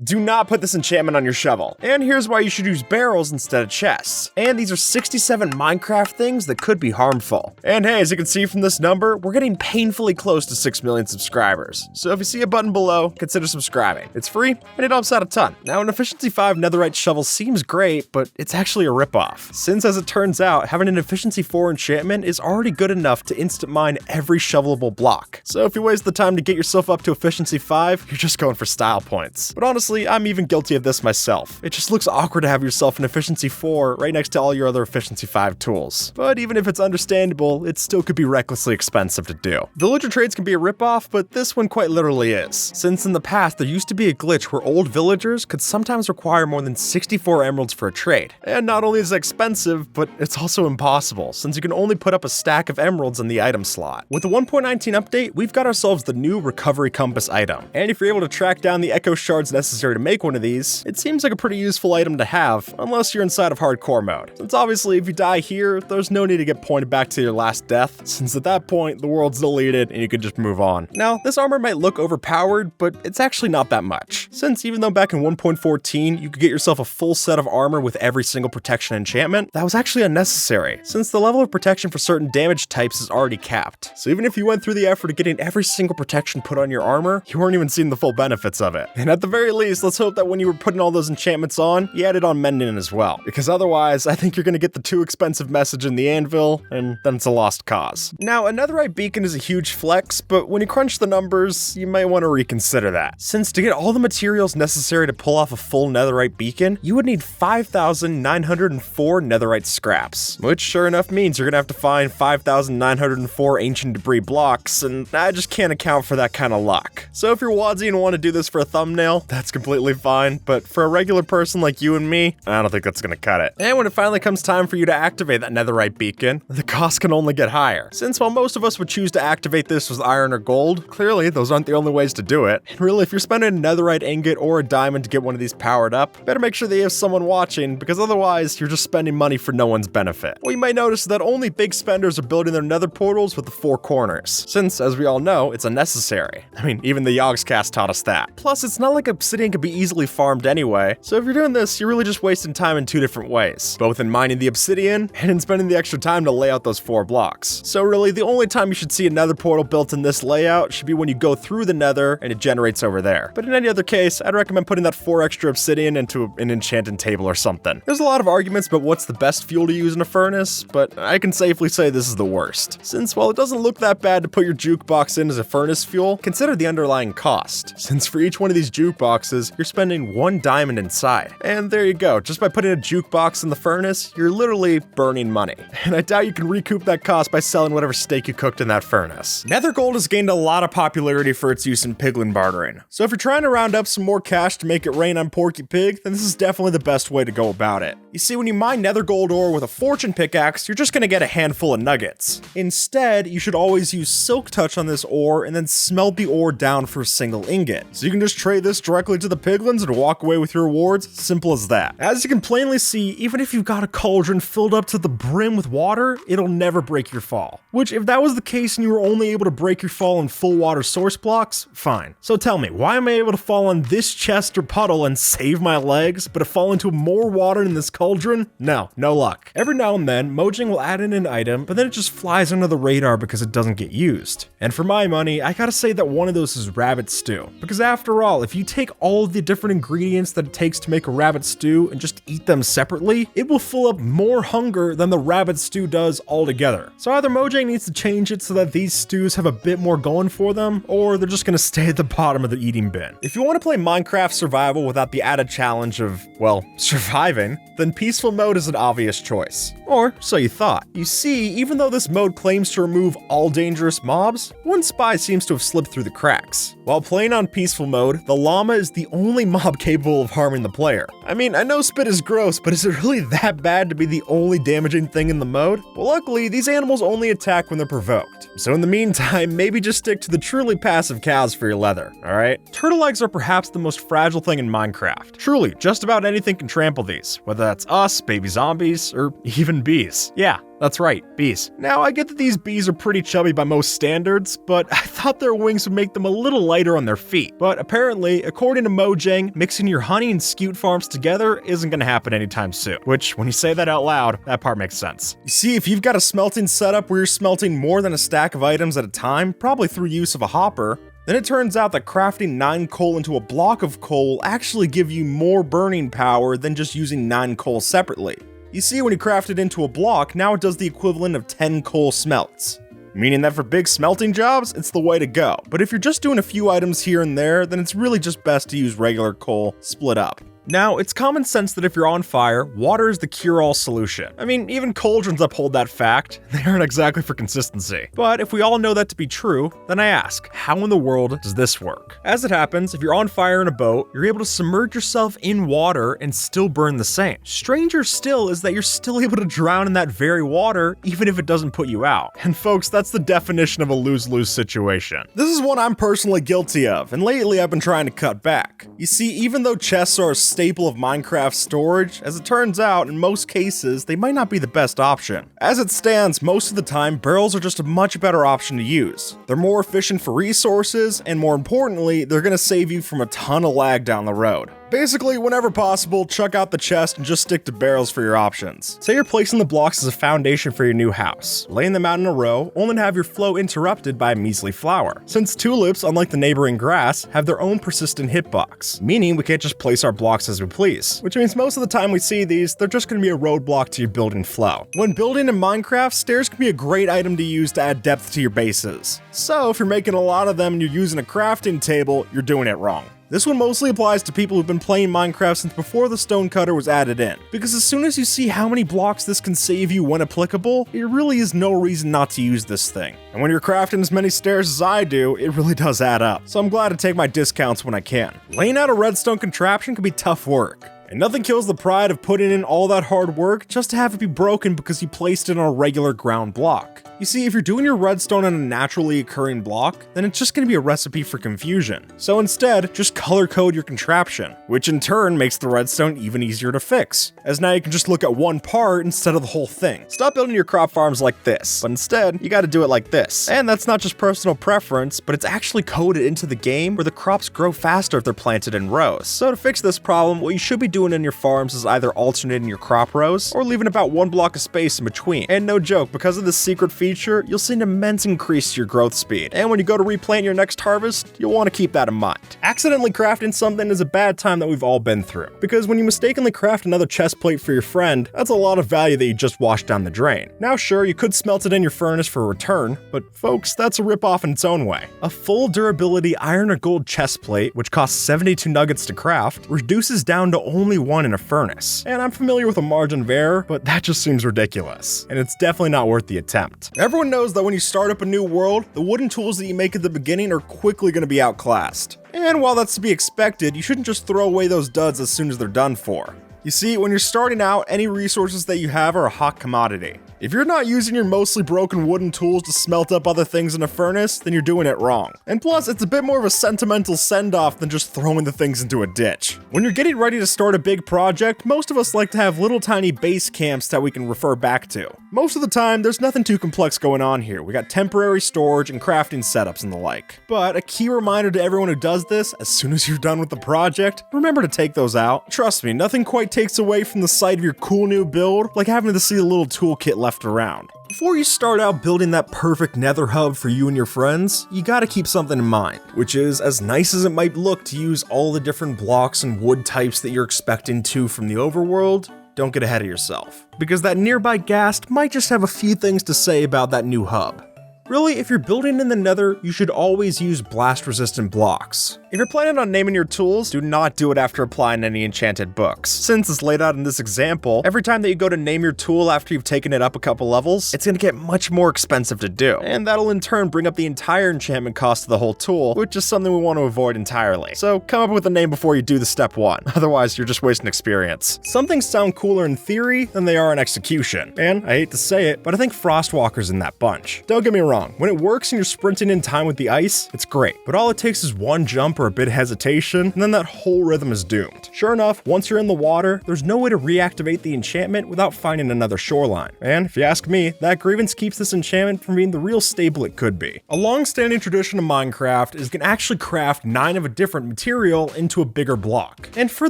do not put this enchantment on your shovel. And here's why you should use barrels instead of chests. And these are 67 Minecraft things that could be harmful. And hey, as you can see from this number, we're getting painfully close to 6 million subscribers. So if you see a button below, consider subscribing. It's free, and it helps out a ton. Now, an Efficiency 5 netherite shovel seems great, but it's actually a ripoff. Since, as it turns out, having an Efficiency 4 enchantment is already good enough to instant mine every shovelable block. So if you waste the time to get yourself up to Efficiency 5, you're just going for style points. But honestly, I'm even guilty of this myself. It just looks awkward to have yourself an Efficiency 4 right next to all your other Efficiency 5 tools. But even if it's understandable, it still could be recklessly expensive to do. Villager trades can be a ripoff, but this one quite literally is. Since in the past, there used to be a glitch where old villagers could sometimes require more than 64 emeralds for a trade. And not only is it expensive, but it's also impossible, since you can only put up a stack of emeralds in the item slot. With the 1.19 update, we've got ourselves the new Recovery Compass item. And if you're able to track down the echo shards necessary to make one of these, it seems like a pretty useful item to have, unless you're inside of hardcore mode. Since obviously if you die here, there's no need to get pointed back to your last death, since at that point, the world's deleted and you can just move on. Now, this armor might look overpowered, but it's actually not that much. Since even though back in 1.14, you could get yourself a full set of armor with every single protection enchantment, that was actually unnecessary, since the level of protection for certain damage types is already capped. So even if you went through the effort of getting every single protection put on your armor, you weren't even seeing the full benefits of it. And at the very least, let's hope that when you were putting all those enchantments on, you added on mending as well. Because otherwise, I think you're gonna get the too expensive message in the anvil, and then it's a lost cause. Now, a netherite beacon is a huge flex, but when you crunch the numbers, you might want to reconsider that. Since to get all the materials necessary to pull off a full netherite beacon, you would need 5,904 netherite scraps, which sure enough means you're gonna have to find 5,904 ancient debris blocks, and I just can't account for that kind of luck. So if you're Wadsy and want to do this for a thumbnail, that's completely fine, but for a regular person like you and me, I don't think that's gonna cut it. And when it finally comes time for you to activate that netherite beacon, the cost can only get higher. Since while most of us would choose to activate this with iron or gold, clearly those aren't the only ways to do it. And really, if you're spending a netherite ingot or a diamond to get one of these powered up, better make sure that you have someone watching, because otherwise you're just spending money for no one's benefit. Well, you might notice that only big spenders are building their nether portals with the 4 corners, since as we all know, it's unnecessary. I mean, even the Yogscast taught us that. Plus, it's not like obsidian can be easily farmed anyway, so if you're doing this, you're really just wasting time in 2 different ways, both in mining the obsidian and in spending the extra time to lay out those 4 blocks. So really, the only time you should see a nether portal built in this layout should be when you go through the nether and it generates over there. But in any other case, I'd recommend putting that 4 extra obsidian into an enchanted table or something. There's a lot of arguments about what's the best fuel to use in a furnace, but I can safely say this is the worst. Since while it doesn't look that bad to put your jukebox in as a furnace fuel, consider the underlying cost. Since for each one of these jukeboxes, you're spending 1 diamond inside. And there you go, just by putting a jukebox in the furnace, you're literally burning money. And I doubt you can recoup that cost by selling whatever steak you cooked in that furnace. Nether gold has gained a lot of popularity for its use in piglin bartering. So if you're trying to round up some more cash to make it rain on Porky Pig, then this is definitely the best way to go about it. You see, when you mine nether gold ore with a fortune pickaxe, you're just gonna get a handful of nuggets. Instead, you should always use silk touch on this ore and then smelt the ore down for a single ingot. So you can just trade this directly to the piglins and walk away with your rewards, simple as that. As you can plainly see, even if you've got a cauldron filled up to the brim with water, it'll never break your fall. Which, if that was the case and you were only able to break your fall in full water source blocks, fine. So tell me, why am I able to fall on this chest or puddle and save my legs, but to fall into more water in this cauldron? No luck. Every now and then, Mojang will add in an item, but then it just flies under the radar because it doesn't get used. And for my money, I gotta say that one of those is rabbit stew. Because after all, if you take all of the different ingredients that it takes to make a rabbit stew and just eat them separately, it will fill up more hunger than the rabbit stew does altogether. So either Mojang needs to change it so that these stews have a bit more going for them, or they're just gonna stay at the bottom of the eating bin. If you want to play Minecraft survival without the added challenge of, well, surviving, then peaceful mode is an obvious choice. Or so you thought. You see, even though this mode claims to remove all dangerous mobs, one spy seems to have slipped through the cracks. While playing on peaceful mode, the llama is the only mob capable of harming the player. I mean, I know spit is gross, but is it really that bad to be the only damaging thing in the mode? Well, luckily, these animals only attack when they're provoked. So in the meantime, maybe just stick to the truly passive cows for your leather, alright? Turtle eggs are perhaps the most fragile thing in Minecraft. Truly, just about anything can trample these, whether that's us, baby zombies, or even bees. Yeah, That's right, bees. Now, I get that these bees are pretty chubby by most standards, but I thought their wings would make them a little lighter on their feet. But apparently, according to Mojang, mixing your honey and scute farms together isn't gonna happen anytime soon. Which, when you say that out loud, that part makes sense. You see, if you've got a smelting setup where you're smelting more than a stack of items at a time, probably through use of a hopper, then it turns out that crafting 9 coal into a block of coal will actually give you more burning power than just using 9 coal separately. You see, when you craft it into a block, now it does the equivalent of 10 coal smelts. Meaning that for big smelting jobs, it's the way to go. But if you're just doing a few items here and there, then it's really just best to use regular coal split up. Now, it's common sense that if you're on fire, water is the cure-all solution. I mean, even cauldrons uphold that fact. They aren't exactly for consistency. But if we all know that to be true, then I ask, how in the world does this work? As it happens, if you're on fire in a boat, you're able to submerge yourself in water and still burn the same. Stranger still is that you're still able to drown in that very water, even if it doesn't put you out. And folks, that's the definition of a lose-lose situation. This is one I'm personally guilty of, and lately I've been trying to cut back. You see, even though chests are a staple of Minecraft storage, as it turns out, in most cases, they might not be the best option. As it stands, most of the time, barrels are just a much better option to use. They're more efficient for resources, and more importantly, they're gonna save you from a ton of lag down the road. Basically, whenever possible, chuck out the chest and just stick to barrels for your options. Say you're placing the blocks as a foundation for your new house, laying them out in a row, only to have your flow interrupted by a measly flower. Since tulips, unlike the neighboring grass, have their own persistent hitbox, meaning we can't just place our blocks as we please, which means most of the time we see these, they're just going to be a roadblock to your building flow. When building in Minecraft, stairs can be a great item to use to add depth to your bases. So if you're making a lot of them and you're using a crafting table, you're doing it wrong. This one mostly applies to people who've been playing Minecraft since before the stonecutter was added in, because as soon as you see how many blocks this can save you when applicable, there really is no reason not to use this thing. And when you're crafting as many stairs as I do, it really does add up, so I'm glad to take my discounts when I can. Laying out a redstone contraption can be tough work. And nothing kills the pride of putting in all that hard work just to have it be broken because you placed it on a regular ground block. You see, if you're doing your redstone on a naturally occurring block, then it's just going to be a recipe for confusion. So instead, just color code your contraption, which in turn makes the redstone even easier to fix, as now you can just look at one part instead of the whole thing. Stop building your crop farms like this, but instead, you got to do it like this. And that's not just personal preference, but it's actually coded into the game where the crops grow faster if they're planted in rows. So to fix this problem, what you should be doing in your farms is either alternating your crop rows or leaving about one block of space in between. And no joke, because of this secret feature, you'll see an immense increase to your growth speed. And when you go to replant your next harvest, you'll want to keep that in mind. Accidentally crafting something is a bad time that we've all been through, because when you mistakenly craft another chest plate for your friend, that's a lot of value that you just washed down the drain. Now sure, you could smelt it in your furnace for a return, but folks, that's a ripoff in its own way. A full durability iron or gold chest plate, which costs 72 nuggets to craft, reduces down to only 1 in a furnace. And I'm familiar with a margin of error, but that just seems ridiculous, and it's definitely not worth the attempt. Everyone knows that when you start up a new world, the wooden tools that you make at the beginning are quickly going to be outclassed. And while that's to be expected, you shouldn't just throw away those duds as soon as they're done for. You see, when you're starting out, any resources that you have are a hot commodity. If you're not using your mostly broken wooden tools to smelt up other things in a furnace, then you're doing it wrong. And plus, it's a bit more of a sentimental send-off than just throwing the things into a ditch. When you're getting ready to start a big project, most of us like to have little tiny base camps that we can refer back to. Most of the time, there's nothing too complex going on here. We got temporary storage and crafting setups and the like. But a key reminder to everyone who does this, as soon as you're done with the project, remember to take those out. Trust me, nothing quite takes away from the sight of your cool new build like having to see a little toolkit left around. Before you start out building that perfect nether hub for you and your friends, you gotta keep something in mind, which is, as nice as it might look to use all the different blocks and wood types that you're expecting to from the overworld, don't get ahead of yourself, because that nearby ghast might just have a few things to say about that new hub. Really, if you're building in the nether, you should always use blast-resistant blocks. If you're planning on naming your tools, do not do it after applying any enchanted books. Since it's laid out in this example, every time that you go to name your tool after you've taken it up a couple levels, it's gonna get much more expensive to do. And that'll in turn bring up the entire enchantment cost of the whole tool, which is something we want to avoid entirely. So come up with a name before you do the step 1, otherwise you're just wasting experience. Some things sound cooler in theory than they are in execution. And I hate to say it, but I think Frostwalker's in that bunch. Don't get me wrong. wrong, when it works and you're sprinting in time with the ice, it's great. But all it takes is one jump or a bit of hesitation, and then that whole rhythm is doomed. Sure enough, once you're in the water, there's no way to reactivate the enchantment without finding another shoreline. And if you ask me, that grievance keeps this enchantment from being the real staple it could be. A long-standing tradition of Minecraft is you can actually craft 9 of a different material into a bigger block. And for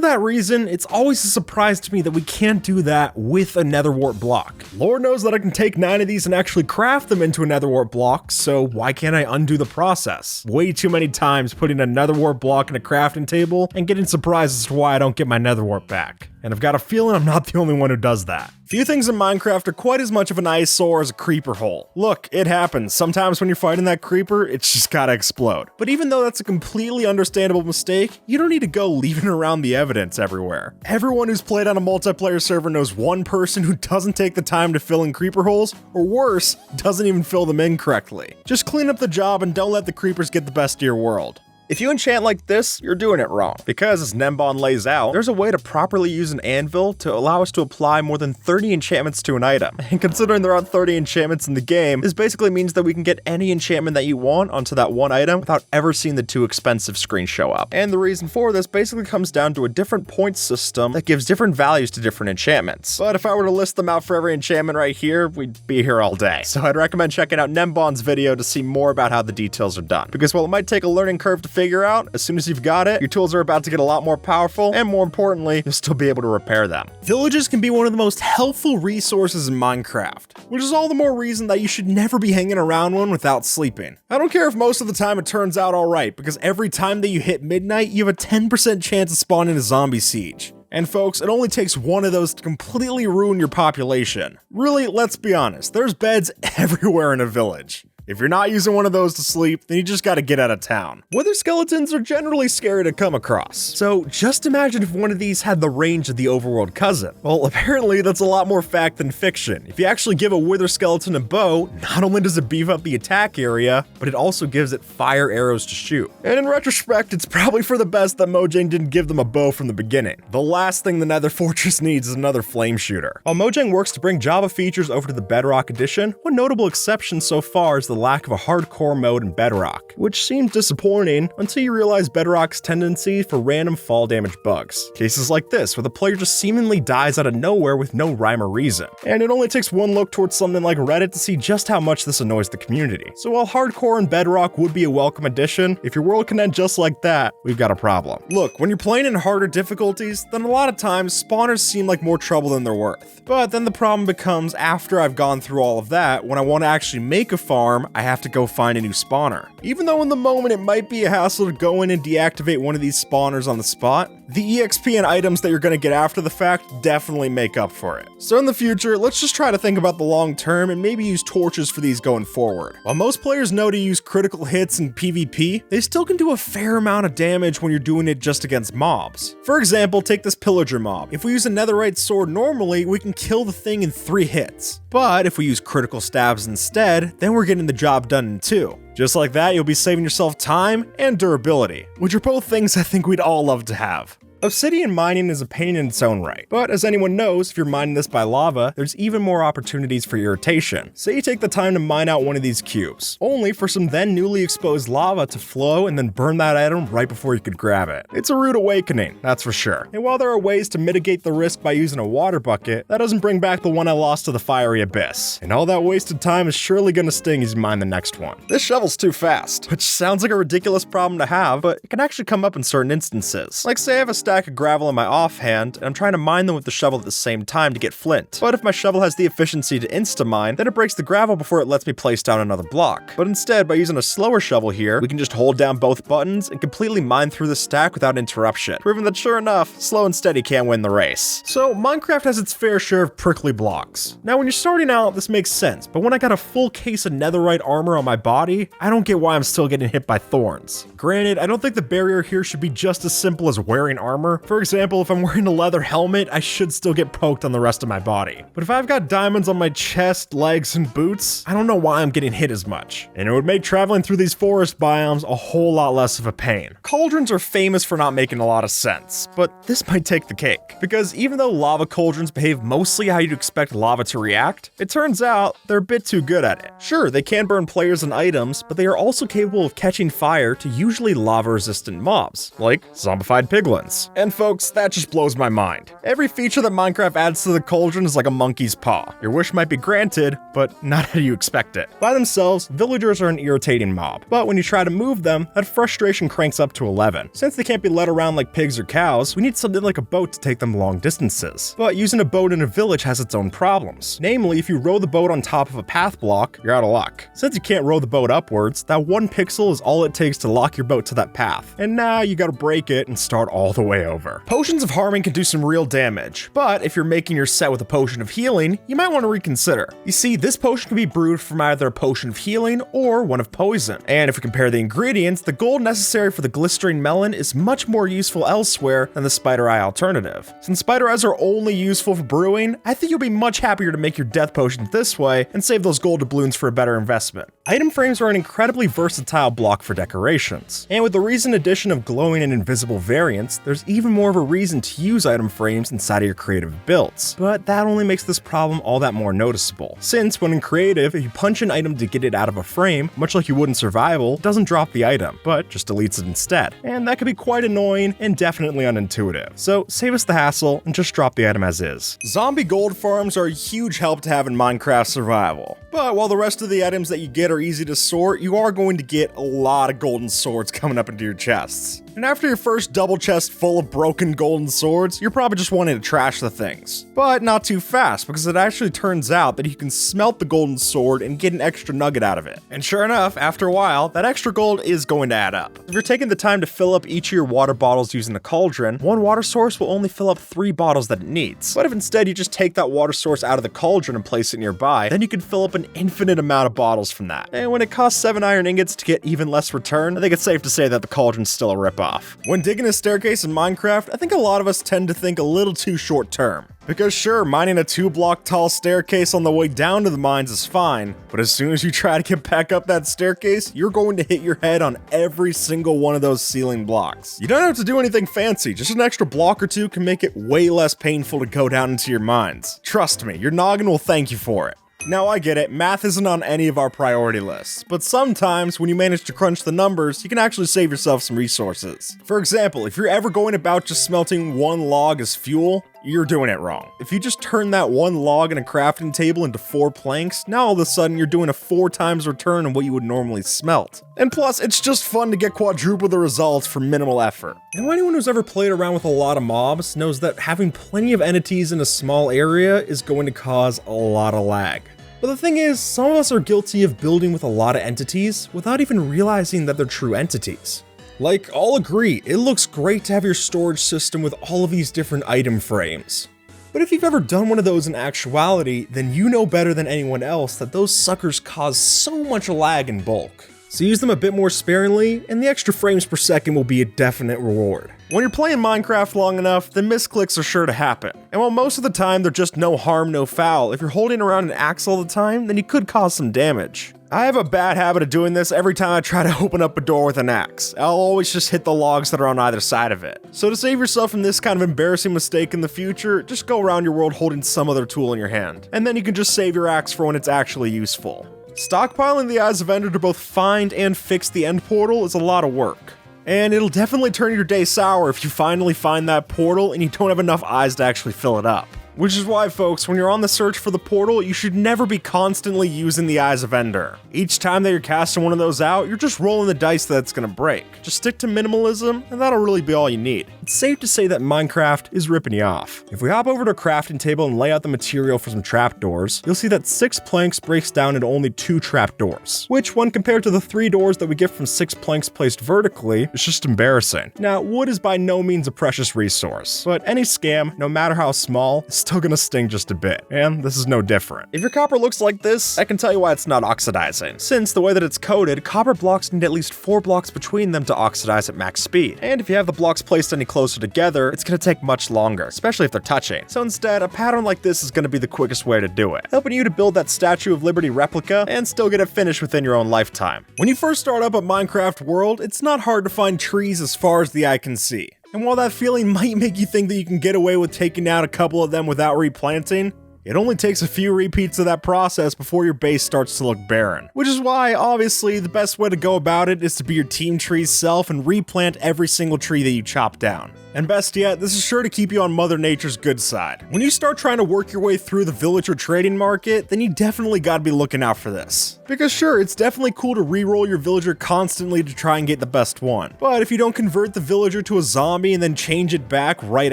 that reason, it's always a surprise to me that we can't do that with a nether wart block. Lord knows that I can take 9 of these and actually craft them into a nether wart block, so why can't I undo the process? Way too many times putting a nether wart block in a crafting table and getting surprised as to why I don't get my nether wart back. And I've got a feeling I'm not the only one who does that. Few things in Minecraft are quite as much of an eyesore as a creeper hole. Look, it happens. Sometimes when you're fighting that creeper, it's just gotta explode. But even though that's a completely understandable mistake, you don't need to go leaving around the evidence everywhere. Everyone who's played on a multiplayer server knows one person who doesn't take the time to fill in creeper holes, or worse, doesn't even fill them in correctly. Just clean up the job and don't let the creepers get the best of your world. If you enchant like this, you're doing it wrong. Because as Nembon lays out, there's a way to properly use an anvil to allow us to apply more than 30 enchantments to an item. And considering there aren't 30 enchantments in the game, this basically means that we can get any enchantment that you want onto that one item without ever seeing the too expensive screen show up. And the reason for this basically comes down to a different point system that gives different values to different enchantments. But if I were to list them out for every enchantment right here, we'd be here all day. So I'd recommend checking out Nembon's video to see more about how the details are done. Because while it might take a learning curve to figure out, as soon as you've got it, your tools are about to get a lot more powerful, and more importantly, you'll still be able to repair them. Villages can be one of the most helpful resources in Minecraft, which is all the more reason that you should never be hanging around one without sleeping. I don't care if most of the time it turns out alright, because every time that you hit midnight, you have a 10% chance of spawning a zombie siege. And folks, it only takes one of those to completely ruin your population. Really, let's be honest, there's beds everywhere in a village. If you're not using one of those to sleep, then you just gotta get out of town. Wither skeletons are generally scary to come across. So just imagine if one of these had the range of the overworld cousin. Well, apparently that's a lot more fact than fiction. If you actually give a wither skeleton a bow, not only does it beef up the attack area, but it also gives it fire arrows to shoot. And in retrospect, it's probably for the best that Mojang didn't give them a bow from the beginning. The last thing the Nether Fortress needs is another flame shooter. While Mojang works to bring Java features over to the Bedrock edition, one notable exception so far is the lack of a hardcore mode in Bedrock, which seems disappointing until you realize Bedrock's tendency for random fall damage bugs. Cases like this, where the player just seemingly dies out of nowhere with no rhyme or reason. And it only takes one look towards something like Reddit to see just how much this annoys the community. So while hardcore and Bedrock would be a welcome addition, if your world can end just like that, we've got a problem. Look, when you're playing in harder difficulties, then a lot of times spawners seem like more trouble than they're worth. But then the problem becomes after I've gone through all of that, when I want to actually make a farm, I have to go find a new spawner. Even though in the moment it might be a hassle to go in and deactivate one of these spawners on the spot, the EXP and items that you're going to get after the fact definitely make up for it. So in the future, let's just try to think about the long term and maybe use torches for these going forward. While most players know to use critical hits in PvP, they still can do a fair amount of damage when you're doing it just against mobs. For example, take this pillager mob. If we use a netherite sword normally, we can kill the thing in 3 hits. But if we use critical stabs instead, then we're getting the job done in 2. Just like that, you'll be saving yourself time and durability, which are both things I think we'd all love to have. Obsidian mining is a pain in its own right, but as anyone knows, if you're mining this by lava, there's even more opportunities for irritation. Say you take the time to mine out one of these cubes, only for some then newly exposed lava to flow and then burn that item right before you could grab it. It's a rude awakening, that's for sure. And while there are ways to mitigate the risk by using a water bucket, that doesn't bring back the one I lost to the fiery abyss. And all that wasted time is surely gonna sting as you mine the next one. This shovel's too fast, which sounds like a ridiculous problem to have, but it can actually come up in certain instances. Like say I have a stack of gravel in my offhand, and I'm trying to mine them with the shovel at the same time to get flint. But if my shovel has the efficiency to insta-mine, then it breaks the gravel before it lets me place down another block. But instead, by using a slower shovel here, we can just hold down both buttons and completely mine through the stack without interruption, proving that sure enough, slow and steady can win the race. So Minecraft has its fair share of prickly blocks. Now when you're starting out, this makes sense, but when I got a full case of netherite armor on my body, I don't get why I'm still getting hit by thorns. Granted, I don't think the barrier here should be just as simple as wearing armor armor. For example, if I'm wearing a leather helmet, I should still get poked on the rest of my body. But if I've got diamonds on my chest, legs, and boots, I don't know why I'm getting hit as much. And it would make traveling through these forest biomes a whole lot less of a pain. Cauldrons are famous for not making a lot of sense, but this might take the cake. Because even though lava cauldrons behave mostly how you'd expect lava to react, it turns out they're a bit too good at it. Sure, they can burn players and items, but they are also capable of catching fire to usually lava-resistant mobs, like zombified piglins. And folks, that just blows my mind. Every feature that Minecraft adds to the cauldron is like a monkey's paw. Your wish might be granted, but not how you expect it. By themselves, villagers are an irritating mob, but when you try to move them, that frustration cranks up to 11. Since they can't be led around like pigs or cows, we need something like a boat to take them long distances. But using a boat in a village has its own problems. Namely, if you row the boat on top of a path block, you're out of luck. Since you can't row the boat upwards, that one pixel is all it takes to lock your boat to that path. And now you gotta break it and start all the way over. Potions of harming can do some real damage, but if you're making your set with a potion of healing, you might want to reconsider. You see, this potion can be brewed from either a potion of healing or one of poison. And if we compare the ingredients, the gold necessary for the glistering melon is much more useful elsewhere than the spider eye alternative. Since spider eyes are only useful for brewing, I think you'll be much happier to make your death potions this way and save those gold doubloons for a better investment. Item frames are an incredibly versatile block for decorations. And with the recent addition of glowing and invisible variants, there's even more of a reason to use item frames inside of your creative builds. But that only makes this problem all that more noticeable. Since when in creative, if you punch an item to get it out of a frame, much like you would in survival, it doesn't drop the item, but just deletes it instead. And that can be quite annoying and definitely unintuitive. So save us the hassle and just drop the item as is. Zombie gold farms are a huge help to have in Minecraft survival. But while the rest of the items that you get are easy to sort, you are going to get a lot of golden swords coming up into your chests. And after your first double chest full of broken golden swords, you're probably just wanting to trash the things. But not too fast, because it actually turns out that you can smelt the golden sword and get an extra nugget out of it. And sure enough, after a while, that extra gold is going to add up. If you're taking the time to fill up each of your water bottles using the cauldron, one water source will only fill up 3 bottles that it needs. But if instead you just take that water source out of the cauldron and place it nearby, then you can fill up an infinite amount of bottles from that. And when it costs 7 iron ingots to get even less return, I think it's safe to say that the cauldron's still a ripoff. When digging a staircase in Minecraft, I think a lot of us tend to think a little too short term. Because sure, mining a 2-block tall staircase on the way down to the mines is fine, but as soon as you try to get back up that staircase, you're going to hit your head on every single one of those ceiling blocks. You don't have to do anything fancy, just an extra block or two can make it way less painful to go down into your mines. Trust me, your noggin will thank you for it. Now I get it, math isn't on any of our priority lists, but sometimes when you manage to crunch the numbers, you can actually save yourself some resources. For example, if you're ever going about just smelting 1 log as fuel, you're doing it wrong. If you just turn that 1 log in a crafting table into 4 planks, now all of a sudden you're doing a 4 times return on what you would normally smelt. And plus, it's just fun to get quadruple the results for minimal effort. Now anyone who's ever played around with a lot of mobs knows that having plenty of entities in a small area is going to cause a lot of lag. But the thing is, some of us are guilty of building with a lot of entities without even realizing that they're true entities. Like, I'll agree, it looks great to have your storage system with all of these different item frames. But if you've ever done one of those in actuality, then you know better than anyone else that those suckers cause so much lag in bulk. So use them a bit more sparingly, and the extra frames per second will be a definite reward. When you're playing Minecraft long enough, the misclicks are sure to happen. And while most of the time they're just no harm, no foul, if you're holding around an axe all the time, then you could cause some damage. I have a bad habit of doing this every time I try to open up a door with an axe. I'll always just hit the logs that are on either side of it. So to save yourself from this kind of embarrassing mistake in the future, just go around your world holding some other tool in your hand. And then you can just save your axe for when it's actually useful. Stockpiling the Eyes of Ender to both find and fix the end portal is a lot of work. And it'll definitely turn your day sour if you finally find that portal and you don't have enough eyes to actually fill it up. Which is why, folks, when you're on the search for the portal, you should never be constantly using the Eyes of Ender. Each time that you're casting one of those out, you're just rolling the dice that it's gonna break. Just stick to minimalism, and that'll really be all you need. It's safe to say that Minecraft is ripping you off. If we hop over to a crafting table and lay out the material for some trapdoors, you'll see that 6 planks breaks down into only 2 trapdoors, which, when compared to the 3 doors that we get from 6 planks placed vertically, is just embarrassing. Now, wood is by no means a precious resource, but any scam, no matter how small, is still gonna sting just a bit, and this is no different. If your copper looks like this, I can tell you why it's not oxidizing. Since the way that it's coated, copper blocks need at least 4 blocks between them to oxidize at max speed, and if you have the blocks placed any closer closer together, it's gonna take much longer, especially if they're touching. So instead, a pattern like this is gonna be the quickest way to do it, helping you to build that Statue of Liberty replica and still get it finished within your own lifetime. When you first start up a Minecraft world, it's not hard to find trees as far as the eye can see. And while that feeling might make you think that you can get away with taking out a couple of them without replanting, it only takes a few repeats of that process before your base starts to look barren. Which is why, obviously, the best way to go about it is to be your team tree's self and replant every single tree that you chop down. And best yet, this is sure to keep you on Mother Nature's good side. When you start trying to work your way through the villager trading market, then you definitely gotta be looking out for this. Because sure, it's definitely cool to reroll your villager constantly to try and get the best one. But if you don't convert the villager to a zombie and then change it back right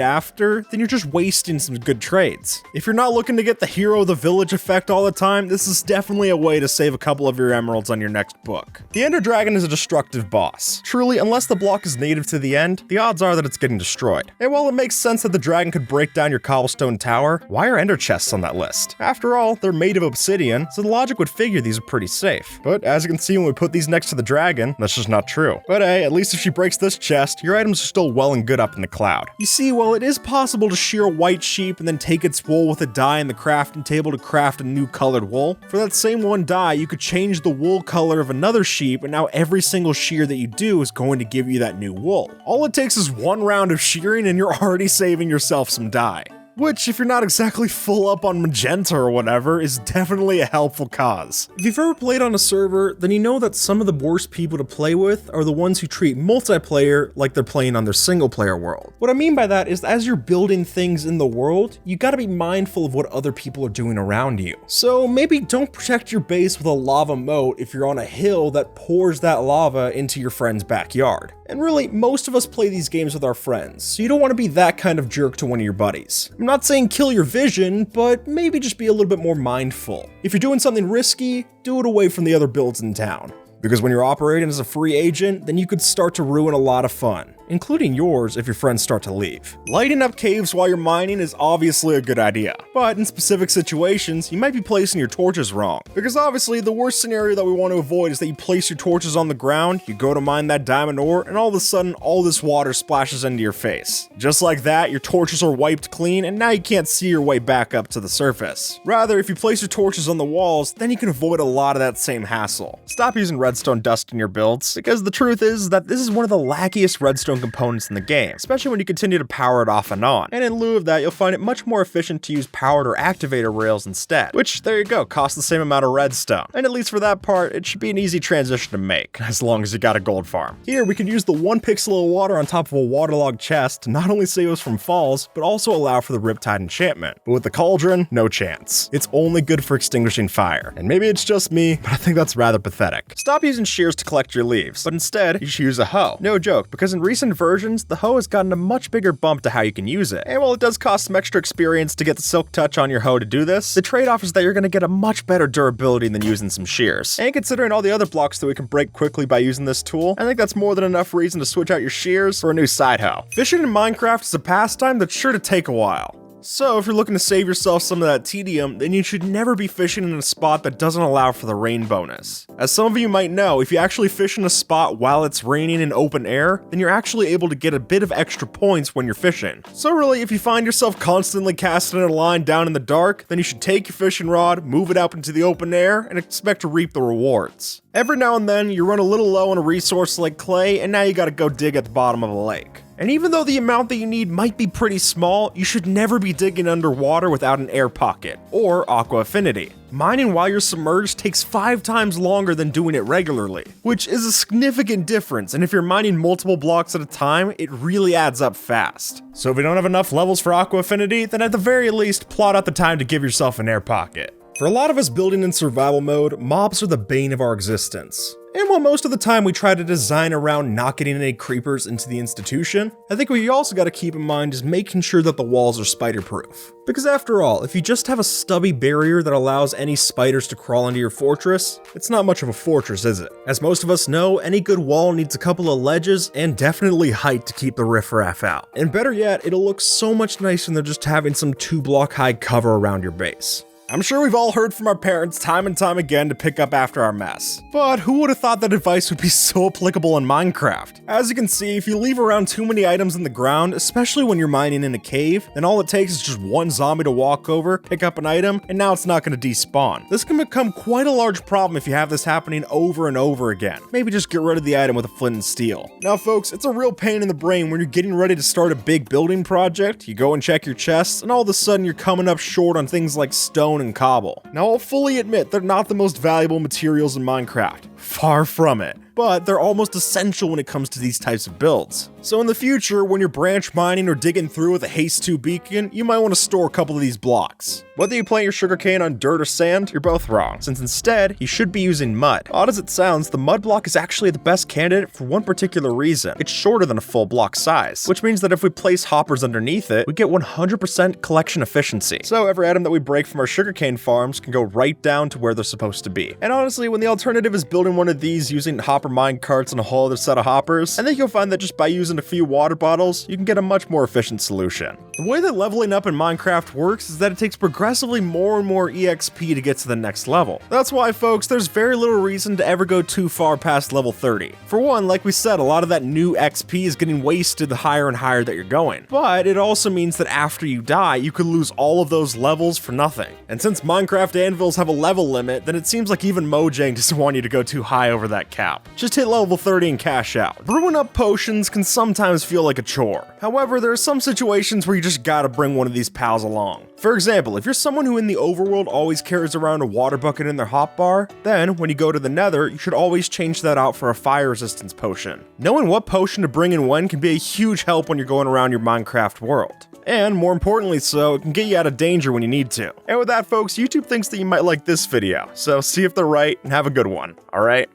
after, then you're just wasting some good trades. If you're not looking to get the hero of the village effect all the time, this is definitely a way to save a couple of your emeralds on your next book. The Ender Dragon is a destructive boss. Truly, unless the block is native to the end, the odds are that it's getting destroyed. And while it makes sense that the dragon could break down your cobblestone tower, why are ender chests on that list? After all, they're made of obsidian, so the logic would figure these are pretty safe. But as you can see when we put these next to the dragon, that's just not true. But hey, at least if she breaks this chest, your items are still well and good up in the cloud. You see, while it is possible to shear a white sheep and then take its wool with a dye in the crafting table to craft a new colored wool, for that same one dye, you could change the wool color of another sheep, and now every single shear that you do is going to give you that new wool. All it takes is one round of shearing and you're already saving yourself some dye. Which, if you're not exactly full up on magenta or whatever, is definitely a helpful cause. If you've ever played on a server, then you know that some of the worst people to play with are the ones who treat multiplayer like they're playing on their single player world. What I mean by that is as you're building things in the world, you gotta be mindful of what other people are doing around you. So maybe don't protect your base with a lava moat if you're on a hill that pours that lava into your friend's backyard. And really, most of us play these games with our friends, so you don't want to be that kind of jerk to one of your buddies. I'm not saying kill your vision, but maybe just be a little bit more mindful. If you're doing something risky, do it away from the other builds in town. Because when you're operating as a free agent, then you could start to ruin a lot of fun, including yours if your friends start to leave. Lighting up caves while you're mining is obviously a good idea, but in specific situations, you might be placing your torches wrong. Because obviously, the worst scenario that we want to avoid is that you place your torches on the ground, you go to mine that diamond ore, and all of a sudden, all this water splashes into your face. Just like that, your torches are wiped clean, and now you can't see your way back up to the surface. Rather, if you place your torches on the walls, then you can avoid a lot of that same hassle. Stop using redstone dust in your builds, because the truth is that this is one of the lackiest redstone components in the game, especially when you continue to power it off and on. And in lieu of that, you'll find it much more efficient to use powered or activator rails instead, which, there you go, costs the same amount of redstone. And at least for that part, it should be an easy transition to make, as long as you got a gold farm. Here, we can use the 1 pixel of water on top of a waterlogged chest to not only save us from falls, but also allow for the Riptide enchantment. But with the cauldron, no chance. It's only good for extinguishing fire. And maybe it's just me, but I think that's rather pathetic. Stop using shears to collect your leaves, but instead, you should use a hoe. No joke, because in recent versions, the hoe has gotten a much bigger bump to how you can use it. And while it does cost some extra experience to get the silk touch on your hoe to do this, the trade-off is that you're going to get a much better durability than using some shears. And considering all the other blocks that we can break quickly by using this tool, I think that's more than enough reason to switch out your shears for a new side hoe. Fishing in Minecraft is a pastime that's sure to take a while. So if you're looking to save yourself some of that tedium, then you should never be fishing in a spot that doesn't allow for the rain bonus. As some of you might know, if you actually fish in a spot while it's raining in open air, then you're actually able to get a bit of extra points when you're fishing. So really, if you find yourself constantly casting a line down in the dark, then you should take your fishing rod, move it out into the open air, and expect to reap the rewards. Every now and then, you run a little low on a resource like clay, and now you gotta go dig at the bottom of a lake. And even though the amount that you need might be pretty small, you should never be digging underwater without an air pocket, or aqua affinity. Mining while you're submerged takes 5 times longer than doing it regularly, which is a significant difference, and if you're mining multiple blocks at a time, it really adds up fast. So if you don't have enough levels for aqua affinity, then at the very least, plot out the time to give yourself an air pocket. For a lot of us building in survival mode, mobs are the bane of our existence. And while most of the time we try to design around not getting any creepers into the institution, I think what you also gotta keep in mind is making sure that the walls are spider-proof. Because after all, if you just have a stubby barrier that allows any spiders to crawl into your fortress, it's not much of a fortress, is it? As most of us know, any good wall needs a couple of ledges and definitely height to keep the riffraff out. And better yet, it'll look so much nicer than just having some 2-block high cover around your base. I'm sure we've all heard from our parents time and time again to pick up after our mess. But who would have thought that advice would be so applicable in Minecraft? As you can see, if you leave around too many items in the ground, especially when you're mining in a cave, then all it takes is just one zombie to walk over, pick up an item, and now it's not going to despawn. This can become quite a large problem if you have this happening over and over again. Maybe just get rid of the item with a flint and steel. Now folks, it's a real pain in the brain when you're getting ready to start a big building project, you go and check your chests, and all of a sudden you're coming up short on things like stone and cobble. Now I'll fully admit they're not the most valuable materials in Minecraft. Far from it. But they're almost essential when it comes to these types of builds. So in the future, when you're branch mining or digging through with a haste 2 beacon, you might want to store a couple of these blocks. Whether you plant your sugarcane on dirt or sand, you're both wrong, since instead, you should be using mud. Odd as it sounds, the mud block is actually the best candidate for one particular reason. It's shorter than a full block size, which means that if we place hoppers underneath it, we get 100% collection efficiency. So every item that we break from our sugarcane farms can go right down to where they're supposed to be. And honestly, when the alternative is building one of these using hopper mine carts and a whole other set of hoppers, I think you'll find that just by using a few water bottles, you can get a much more efficient solution. The way that leveling up in Minecraft works is that it takes progressively more and more EXP to get to the next level. That's why, folks, there's very little reason to ever go too far past level 30. For one, like we said, a lot of that new XP is getting wasted the higher and higher that you're going. But it also means that after you die, you could lose all of those levels for nothing. And since Minecraft anvils have a level limit, then it seems like even Mojang doesn't want you to go too high over that cap. Just hit level 30 and cash out. Brewing up potions can sometimes feel like a chore. However, there are some situations where you just gotta bring one of these pals along. For example, if you're someone who in the overworld always carries around a water bucket in their hotbar, then when you go to the nether, you should always change that out for a fire resistance potion. Knowing what potion to bring in when can be a huge help when you're going around your Minecraft world. And more importantly so, it can get you out of danger when you need to. And with that folks, YouTube thinks that you might like this video, so see if they're right and have a good one, alright?